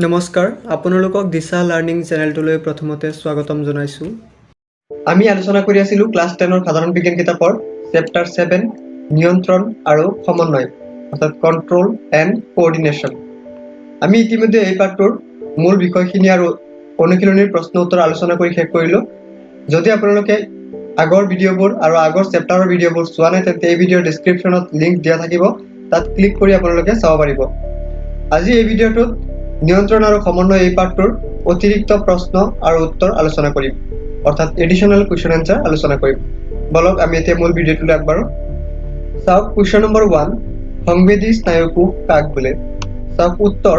নমস্কাৰ আপোনালোকক দিশা লাৰ্ণিং চেনেলটোলৈ প্ৰথমতে স্বাগতম জনাইছোঁ। আমি আলোচনা কৰি আছিলো ক্লাছ 10ৰ সাধাৰণ বিজ্ঞান কিতাপৰ চেপ্টাৰ 7 নিয়ন্ত্ৰণ আৰু সমন্বয় অৰ্থাৎ কন্ট্ৰোল এণ্ড কোঅৰ্ডিনেশ্যন। আমি ইতিমধ্যে এই পাঠটোৰ মূল বিষয়খিনি আৰু অনুশীলনীৰ প্ৰশ্ন উত্তৰ আলোচনা কৰি শেষ কৰিলো। যদি আপোনালোকে আগৰ ভিডিঅ'বোৰ আৰু আগৰ চেপ্টাৰৰ ভিডিঅ'বোৰ চোৱা নাই তেন্তে এই ভিডিঅ'ৰ ডেছক্ৰিপশ্যনত লিংক দিয়া থাকিব, তাত ক্লিক কৰি আপোনালোকে চাব পাৰিব। আজি এই ভিডিঅ'টোত নিয়ন্ত্ৰণ আৰু সমন্বয় এই পাঠটোৰ অতিৰিক্ত প্ৰশ্ন আৰু উত্তৰ আলোচনা কৰিম, অৰ্থাৎ এডিশ্যনেল কুৱেশ্যন এনচাৰ আলোচনা কৰিম। বলক আমি এতিয়া মূল ভিডিঅ'টোলৈ আগবাঢ়ো। চাওক কুৱেশ্যন নম্বৰ 1, সংবেদী স্নায়ুকোষ কাক বোলে? চাওক উত্তৰ,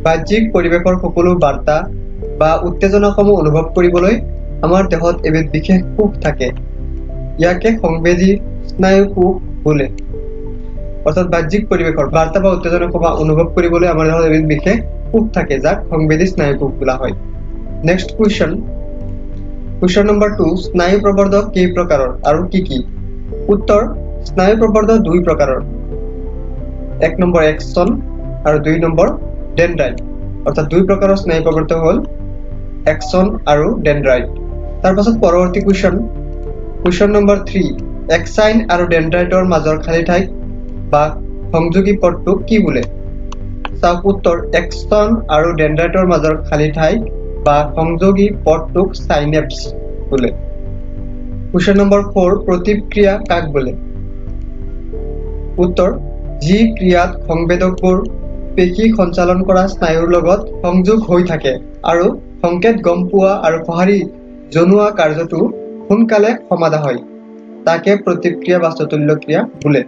বাহ্যিক পৰিৱেশৰ সকলো বাৰ্তা বা উত্তেজনাসমূহ অনুভৱ কৰিবলৈ আমাৰ দেহত এবিধ বিশেষ কোষ থাকে, ইয়াকে সংবেদী স্নায়ুকোষ বোলে। অৰ্থাৎ বাহ্যিক পৰিৱেশৰ বাৰ্তা বা উত্তেজনাসমূহ অনুভৱ কৰিবলৈ আমাৰ দেহত এবিধ বিশেষ কোষ থাকে, যাক সংবেদী স্নায়ুকোষ বোলা হয়। নেক্সট কুৱেশ্যন নম্বৰ 2, স্নায়ু প্ৰবৰ্ধক কেই প্ৰকাৰৰ আৰু কি কি? উত্তৰ, স্নায়ু প্ৰবৰ্ধক 2 প্ৰকাৰৰ। 1 নম্বৰ এক্সন আৰু 2 নম্বৰ ডেনড্ৰাইট। অৰ্থাৎ 2 প্ৰকাৰৰ স্নায়ু প্ৰবৰ্ধক হ'ল এক্সন আৰু ডেনড্ৰাইট। তাৰ পাছত পৰৱৰ্তী কুৱেশ্যন নম্বৰ 3, এক্সাইন আৰু ডেনড্ৰাইটৰ মাজৰ খালী ঠাইক বা সংযোগী পথটোক কি বোলে? চাওক উত্তৰ, এক্সন আৰু ডেনড্ৰাইটৰ মাজৰ খালী ঠাইক বা সংযোগী পথটোক সাইনেপছ বোলে। কুৱেশ্যন নম্বৰ 4, প্ৰতিক্ৰিয়া কাক বোলে? উত্তৰ, যি ক্ৰিয়াত সংবেদকবোৰ পেশী সঞ্চালন কৰা স্নায়ুৰ লগত সংযোগ হৈ থাকে আৰু সংকেত গম পোৱা আৰু সঁহাৰি জনোৱা কাৰ্যটো সোনকালে সমাধা হয়, তাকে প্ৰতিক্ৰিয়া বা চতুল্য ক্ৰিয়া বোলে।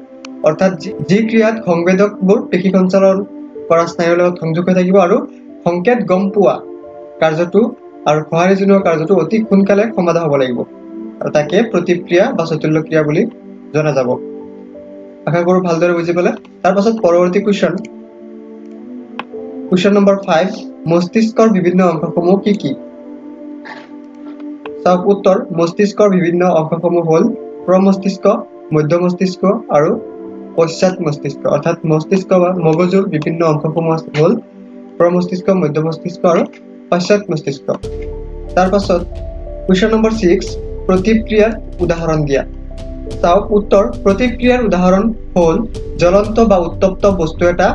অৰ্থাৎ যি ক্ৰিয়াত সংবেদকবোৰ পেশী সঞ্চালন কৰা স্নায়ুৰ লগত সংযোগ হৈ থাকিব আৰু সংকেত গম পোৱা কাৰ্যটো আৰু সঁহাৰি জনোৱা কাৰ্যটো অতি সোনকালে সমাধা হ'ব লাগিব, আৰু তাকে প্ৰতিক্ৰিয়া বা চতুল্য ক্ৰিয়া বুলি জনা যাব। আশা কৰোঁ ভালদৰে বুজি পালে। তাৰ পাছত পৰৱৰ্তী কুৱেশ্যন নম্বৰ 5, মস্তিষ্কৰ বিভিন্ন অংশসমূহ কি কি? চাওক উত্তৰ, মস্তিষ্কৰ বিভিন্ন অংশসমূহ হ'ল প্ৰমস্তিষ্ক, মধ্য মস্তিষ্ক আৰু পশ্চাৎ মস্তিষ্ক। অৰ্থাৎ মস্তিষ্ক বা মগজুৰ বিভিন্ন অংশসমূহ হ'ল প্ৰমস্তিষ্ক, মধ্য মস্তিষ্ক আৰু পশ্চাৎ মস্তিষ্ক। তাৰ পাছত কুৱেশ্যন নম্বৰ 6, প্ৰতিক্ৰিয়াৰ উদাহৰণ দিয়া। চাওক উত্তৰ, প্ৰতিক্ৰিয়াৰ উদাহৰণ হ'ল জ্বলন্ত বা উত্তপ্ত বস্তু এটা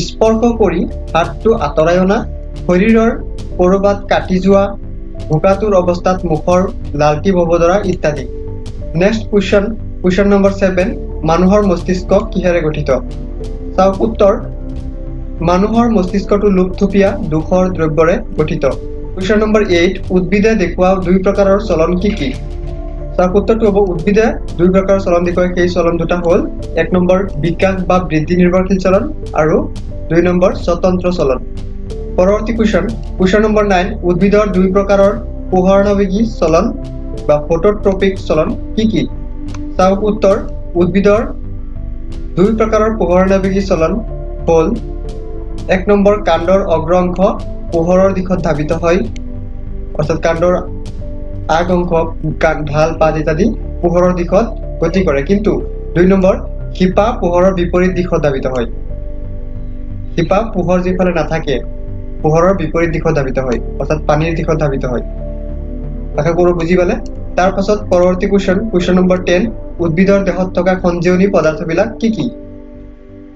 স্পৰ্শ কৰি হাতটো আঁতৰাই অনা, শৰীৰৰ ক'ৰবাত কাটি যোৱা, ভোকাতুৰ অৱস্থাত মুখৰ লালটি বব ধৰা ইত্যাদি। নেক্সট কুৱেশ্যন নম্বৰ 7, মানুহৰ মস্তিষ্ক কিহেৰে গঠিত? চাওক উত্তৰ, মানুহৰ মস্তিষ্কটো লোকথুপীয়া ধূসৰ দ্ৰব্যৰে গঠিত। কুৱেশ্যন নম্বৰ 8, উদ্ভিদে দেখুওৱা 2 প্ৰকাৰৰ চলন কি কি? চাওক উত্তৰটো হ'ব, উদ্ভিদে 2 প্ৰকাৰৰ চলন দেখুৱায়, সেই চলন দুটা হ'ল 1 নম্বৰ বিকাশ বা বৃদ্ধি নিৰ্ভৰশীল চলন আৰু 2 নম্বৰ স্বতন্ত্ৰ চলন। পৰৱৰ্তী কুৱেশ্যন নম্বৰ 9, উদ্ভিদৰ 2 প্ৰকাৰৰ পোহৰণবেগী চলন বা ফটোট্ৰপিক চলন কি কি? চাওক উত্তৰ, উদ্ভিদৰ 2 প্ৰকাৰৰ পোহৰণবেগী চলন হ'ল 1 নম্বৰ কাণ্ডৰ অগ্ৰ অংশ পোহৰৰ দিশত ধাবিত হয়, অৰ্থাৎ কাণ্ডৰ আগ অংশ ঢাল পাত ইত্যাদি পোহৰৰ দিশত গতি কৰে, কিন্তু 2 নম্বৰ শিপা পোহৰৰ বিপৰীত দিশত ধাবিত হয়। শিপা পোহৰ যিফালে নাথাকে পোহৰৰ বিপৰীত দিশত ধাবিত হয়, অৰ্থাৎ পানীৰ দিশত ধাবিত হয়। আশা কৰোঁ বুজি পালে। তাৰ পাছত পৰৱৰ্তী কুৱেশ্যন নম্বৰ 10, উদ্ভিদৰ দেহত থকা সঞ্জীৱনী পদাৰ্থবিলাক কি কি?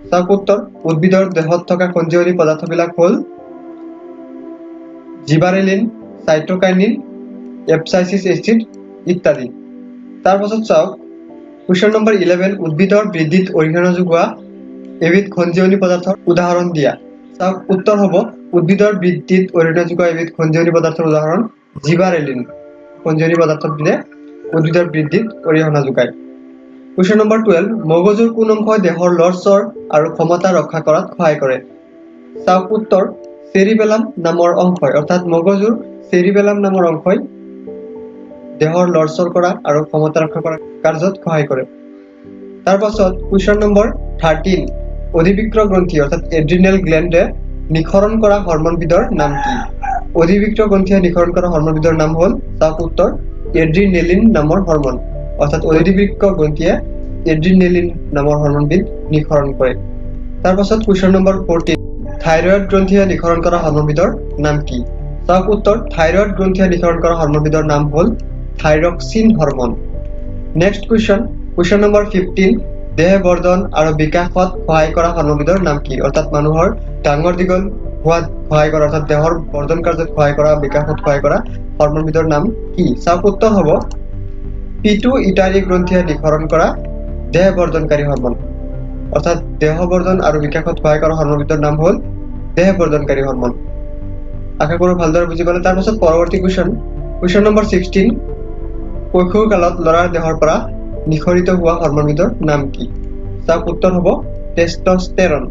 চাওক উত্তৰ, উদ্ভিদৰ দেহত থকা সঞ্জীৱনী পদাৰ্থবিলাক হ'ল জিবাৰেলিন, চাইটোকাইনিন, এপচাইচিক এচিড ইত্যাদি। তাৰ পাছত চাওক কুৱেশ্যন নম্বৰ 11, উদ্ভিদৰ বৃদ্ধিত অৰিহণা যোগোৱা এবিধ সঞ্জীৱনী পদাৰ্থৰ উদাহৰণ দিয়া। চাওক উত্তৰ হ'ব, উদ্ভিদৰ বৃদ্ধিত অৰিহণা যোগোৱা এবিধ সঞ্জীৱনী পদাৰ্থৰ উদাহৰণ জিবাৰেলিন। সঞ্জীৱনী পদাৰ্থবিধে উদ্ভিদৰ বৃদ্ধিত অৰিহণা যোগায়। কুৱেশ্যন নম্বৰ 12, মগজুৰ কোন অংশই দেহৰ লৰচৰ আৰু ক্ষমতা ৰক্ষা কৰাত সহায় কৰে? চাওক উত্তৰ, চেৰিবেলাম নামৰ অংশই, অৰ্থাৎ মগজুৰ চেৰিবেলাম নামৰ অংশই দেহৰ লৰচৰ কৰা আৰু ক্ষমতা ৰক্ষা কৰা কাৰ্যত সহায় কৰে। তাৰ পাছত কুৱেশ্যন নম্বৰ 13, অধিবৃক্ক গ্ৰন্থি অৰ্থাৎ এড্ৰিনেল গ্লেণ্ডে নিঃসৰণ কৰা হৰমনবিধৰ নাম কি? অধিবৃক্ক গ্ৰন্থিয়ে নিঃসৰণ কৰা হৰমনবিধৰ নাম হ'ল, চাওক উত্তৰ, এড্ৰিনেলিন নামৰ হৰমন। অৰ্থাৎ অধিবৃক্ক গ্ৰন্থিয়ে এড্ৰিনেলিন নামৰ হৰমনবিধ নিঃসৰণ কৰে। তাৰ পাছত কুৱেশ্যন নম্বৰ 14, থাইৰয়েড গ্ৰন্থিয়ে নিঃসৰণ কৰা হৰম'নবিধৰ নাম কি? চাওক উত্তৰ, থাইৰয়েড গ্ৰন্থিয়ে নিঃসৰণ কৰা হৰম'নবিধৰ নাম হ'ল thyroxine hormone. Next question number 15, দেহ বৰ্ধন আৰু বিকাশত সহায় কৰা হৰম'নবিধৰ নাম কি? অৰ্থাৎ মানুহৰ ডাঙৰ দীঘল হোৱাত সহায় কৰা, অৰ্থাৎ দেহৰ বৰ্ধন কাৰ্যত সহায় কৰা, বিকাশত সহায় কৰা হৰম'নবিধৰ নাম কি? চাওক উত্তৰ হ'ব পিটুইটাৰী গ্ৰন্থিয়ে নিঃসৰণ কৰা দেহ বৰ্ধনকাৰী হৰম'ন। অৰ্থাৎ দেহ বৰ্ধন আৰু বিকাশত সহায় কৰা হৰম'নবিধৰ নাম হ'ল দেহ বৰ্ধনকাৰী হৰম'ন। আশা কৰোঁ ভালদৰে বুজি পালে। তাৰ পাছত পৰৱৰ্তী কুৱেশ্যন নম্বৰ 16, কৈশোৰ কালত ল'ৰাৰ দেহৰ পৰা নিঃসৰিত হোৱা হৰম'নবিধৰ নাম কি? চাওক উত্তৰ হ'ব টেষ্টষ্টেৰন।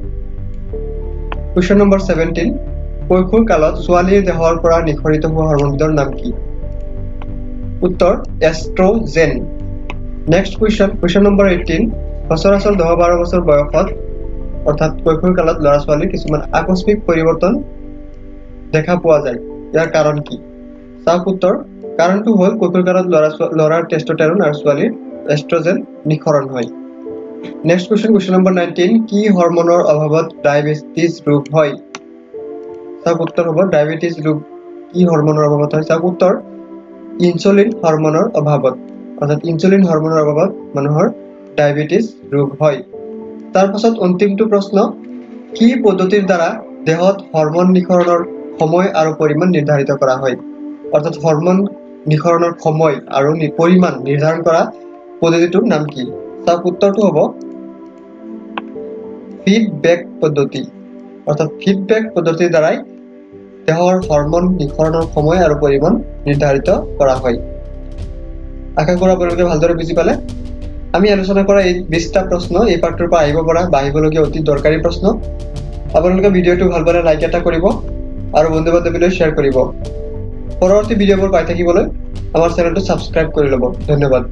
কুৱেশ্যন নম্বৰ 17, কৈশোৰ কালত ছোৱালীৰ দেহৰ পৰা নিঃসৰিত হোৱা হৰম'নবিধৰ নাম কি? উত্তৰ এষ্ট্ৰজেন। নেক্সট কুৱেশ্যন নম্বৰ 18, সচৰাচৰ 10-12 বছৰ বয়সত অৰ্থাৎ কৈশোৰ কালত ল'ৰা ছোৱালীৰ কিছুমান আকস্মিক পৰিৱৰ্তন দেখা পোৱা যায়, ইয়াৰ কাৰণ কি? চাওক উত্তৰ, কাৰণটো হ'ল কৈশোৰ কালত ল'ৰাৰ টেষ্টষ্টেৰন আৰু ছোৱালীৰ এষ্ট্ৰজেন নিঃসৰণ হয়। নেক্সট কুৱেশ্যন নম্বৰ 19, কি হৰম'নৰ অভাৱত ডায়েবেটিছ ৰোগ হয়? চাওক উত্তৰ হ'ব ডায়েবেটিছ ৰোগ কি হৰম'নৰ অভাৱত হয়? চাওক উত্তৰ ইনচুলিন হৰম'নৰ অভাৱত। অৰ্থাৎ ইনচুলিন হৰম'নৰ অভাৱত মানুহৰ ডায়েবেটিছ ৰোগ হয়। তাৰ পাছত অন্তিমটো প্ৰশ্ন, কি পদ্ধতিৰ দ্বাৰা দেহত হৰম'ন নিঃসৰণৰ সময় আৰু পৰিমাণ নিৰ্ধাৰিত কৰা হয়? অৰ্থাৎ হৰম'ন নিঃসৰণৰ সময় আৰু পৰিমাণ নিৰ্ধাৰণ কৰা পদ্ধতিটোৰ নাম কি? চাওক উত্তৰটো হ'ব ফিডবেক পদ্ধতি। অৰ্থাৎ ফিডবেক পদ্ধতিৰ দ্বাৰাই দেহৰ হৰম'ন নিঃসৰণৰ সময় আৰু পৰিমাণ নিৰ্ধাৰিত কৰা হয়। আশা কৰোঁ আপোনালোকে ভালদৰে বুজি পালে। আমি আলোচনা কৰা এই 20টা প্ৰশ্ন এই পাঠটোৰ পৰা আহিব পৰা বা আহিবলগীয়া অতি দৰকাৰী প্ৰশ্ন। আপোনালোকে ভিডিঅ'টো ভাল পালে লাইক এটা কৰিব আৰু বন্ধু বান্ধৱীলৈ শ্বেয়াৰ কৰিব। পৰৱৰ্তী ভিডিঅ'বোৰ পাই থাকিবলৈ আমাৰ চেনেলটো ছাবস্ক্ৰাইব কৰি ল'ব। ধন্যবাদ।